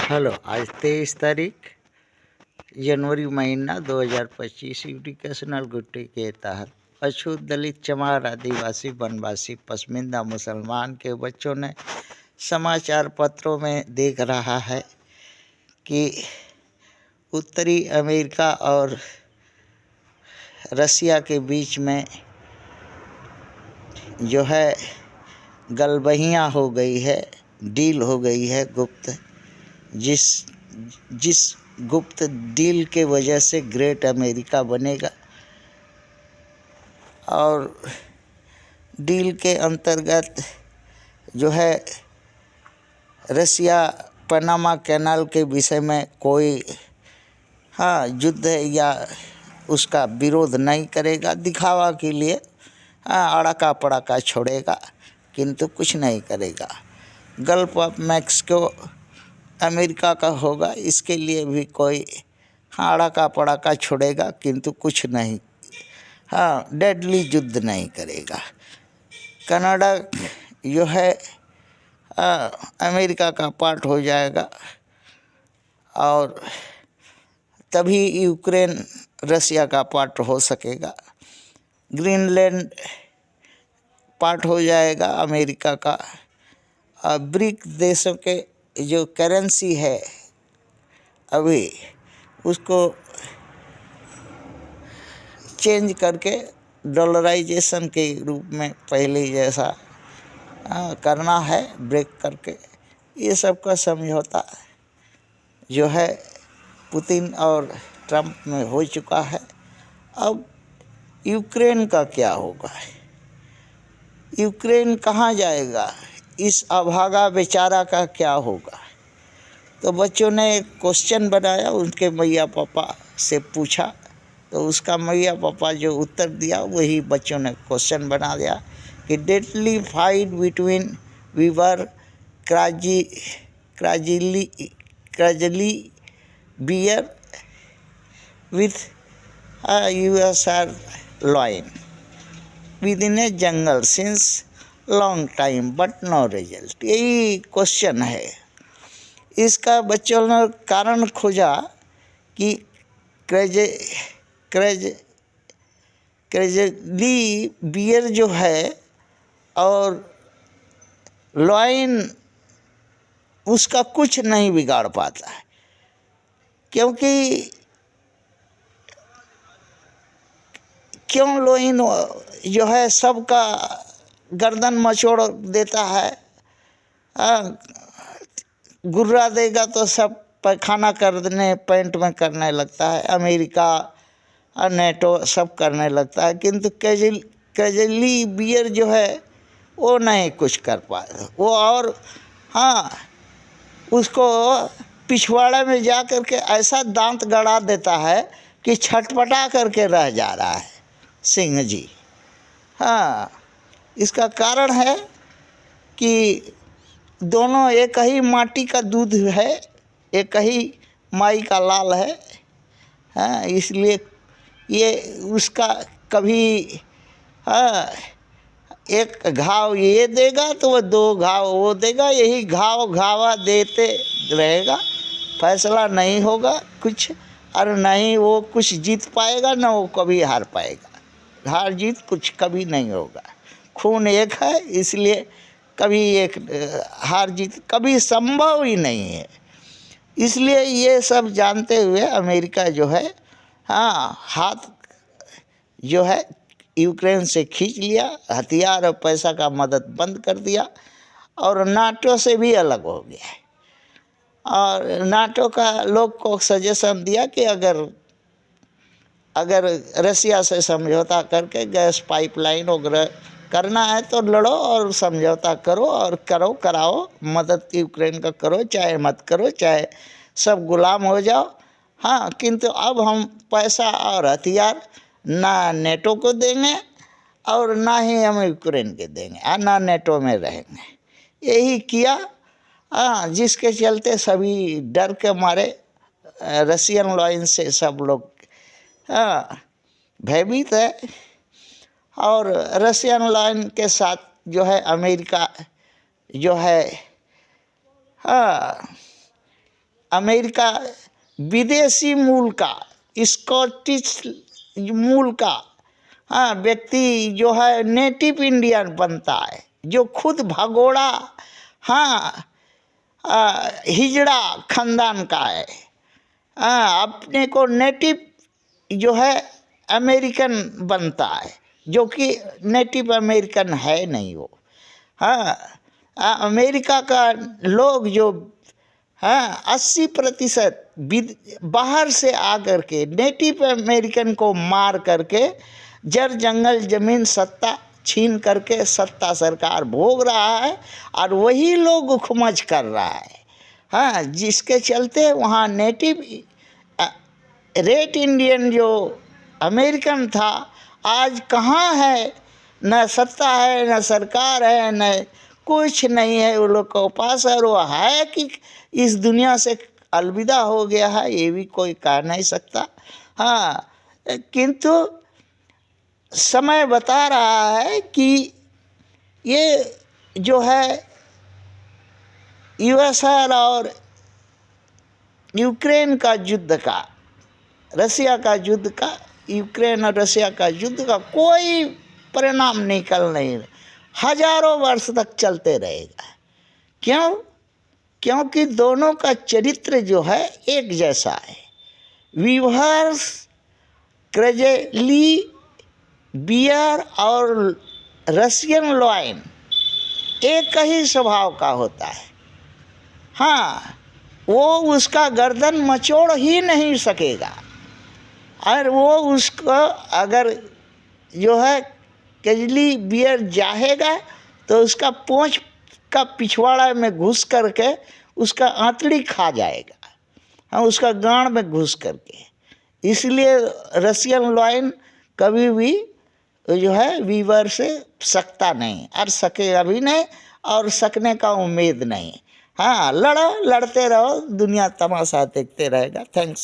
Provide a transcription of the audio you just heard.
Hello, आज 23 तारीख जनवरी महीना 2025 एजुकेशनल गुट्टी के तहत अछूत दलित चमार आदिवासी वनवासी पसमिंदा मुसलमान के बच्चों ने समाचार पत्रों में देख रहा है कि उत्तरी अमेरिका और रसिया के बीच में जो है गलबहियाँ हो गई है, डील हो गई है गुप्त, जिस गुप्त डील के वजह से ग्रेट अमेरिका बनेगा। और डील के अंतर्गत जो है रसिया पनामा कैनाल के विषय में कोई युद्ध या उसका विरोध नहीं करेगा, दिखावा के लिए अड़ाका पड़ाका छोड़ेगा किंतु कुछ नहीं करेगा। गल्फ ऑफ मैक्सिको अमेरिका का होगा, इसके लिए भी कोई अड़ाका पड़ाका छोड़ेगा किंतु कुछ नहीं, डेडली युद्ध नहीं करेगा। कनाडा जो है अमेरिका का पार्ट हो जाएगा और तभी यूक्रेन रसिया का पार्ट हो सकेगा। ग्रीनलैंड पार्ट हो जाएगा अमेरिका का। ब्रिक देशों के जो करेंसी है अभी उसको चेंज करके डॉलराइजेशन के रूप में पहले जैसा करना है, ब्रेक करके। ये सब का समझौता जो है पुतिन और ट्रंप में हो चुका है। अब यूक्रेन का क्या होगा, यूक्रेन कहाँ जाएगा, इस अभागा बेचारा का क्या होगा। तो बच्चों ने एक क्वेश्चन बनाया, उनके मैया पापा से पूछा, तो उसका मैया पापा जो उत्तर दिया वही बच्चों ने क्वेश्चन बना दिया कि डेडली फाइट बिटवीन वीवर grizzly bear with USR lion with in a jungle since long time but no result. यही क्वेश्चन है। इसका बच्चों ने कारण खोजा कि क्रेजली बियर जो है और लॉइन उसका कुछ नहीं बिगाड़ पाता है, क्यों लॉइन जो है सबका गर्दन मचोड़ देता है, गुर्रा देगा तो सब पैखाना करने पैंट में करने लगता है। अमेरिका और नेटो सब करने लगता है, किंतु कैजली बियर जो है वो नहीं कुछ कर पाता वो। और उसको पिछवाड़े में जा कर के ऐसा दांत गड़ा देता है कि छटपटा करके रह जा रहा है सिंह जी। इसका कारण है कि दोनों एक ही माटी का दूध है, एक ही माई का लाल है। इसलिए ये उसका कभी एक घाव ये देगा तो वह दो घाव वो देगा, यही घाव घावा देते रहेगा। फैसला नहीं होगा कुछ, और नहीं वो कुछ जीत पाएगा, ना वो कभी हार पाएगा। हार जीत कुछ कभी नहीं होगा, खून एक है, इसलिए कभी एक हार जीत कभी संभव ही नहीं है। इसलिए ये सब जानते हुए अमेरिका जो है हाथ जो है यूक्रेन से खींच लिया, हथियार और पैसा का मदद बंद कर दिया और नाटो से भी अलग हो गया है। और नाटो का लोग को सजेशन दिया कि अगर रसिया से समझौता करके गैस पाइपलाइन वगैरह करना है तो लड़ो और समझौता करो और कराओ, मदद यूक्रेन का करो, चाहे मत करो, चाहे सब गुलाम हो जाओ। किंतु अब हम पैसा और हथियार ना नेटो को देंगे और ना ही हम यूक्रेन के देंगे, ना नेटो में रहेंगे। यही किया, जिसके चलते सभी डर के मारे रसियन लॉइन से सब लोग भयभीत है। और रसियन लाइन के साथ जो है अमेरिका जो है अमेरिका विदेशी मूल का, स्कॉटिश मूल का व्यक्ति जो है नेटिव इंडियन बनता है, जो खुद भगोड़ा हिजड़ा खानदान का है, अपने को नेटिव जो है अमेरिकन बनता है, जो कि नेटिव अमेरिकन है नहीं वो। अमेरिका का लोग जो 80% बाहर से आकर के नेटिव अमेरिकन को मार करके जड़ जंगल जमीन सत्ता छीन करके सत्ता सरकार भोग रहा है, और वही लोग हुकूमत कर रहा है। जिसके चलते वहाँ नेटिव रेड इंडियन जो अमेरिकन था आज कहाँ है, न सत्ता है, न सरकार है, न कुछ नहीं है वो लोग के पास, और वो है कि इस दुनिया से अलविदा हो गया है, ये भी कोई कह नहीं सकता। किंतु समय बता रहा है कि ये जो है यूएसआर और यूक्रेन का युद्ध का, रसिया का युद्ध का, यूक्रेन और रसिया का युद्ध का कोई परिणाम निकल नहीं, हजारों वर्ष तक चलते रहेगा। क्यों? क्योंकि दोनों का चरित्र जो है एक जैसा है। वीवर्स, क्रेजेली बियर और रशियन लॉयन एक ही स्वभाव का होता है। वो उसका गर्दन मचोड़ ही नहीं सकेगा, और वो उसको अगर जो है केजली बियर चाहेगा तो उसका पूंछ का पिछवाड़ा में घुस करके उसका आंतड़ी खा जाएगा, उसका गांड में घुस करके। इसलिए रशियन लॉयन कभी भी जो है वीवर से सकता नहीं, और सकेगा भी नहीं, और सकने का उम्मीद नहीं। लड़ो, लड़ते रहो, दुनिया तमाशा देखते रहेगा। थैंक्स।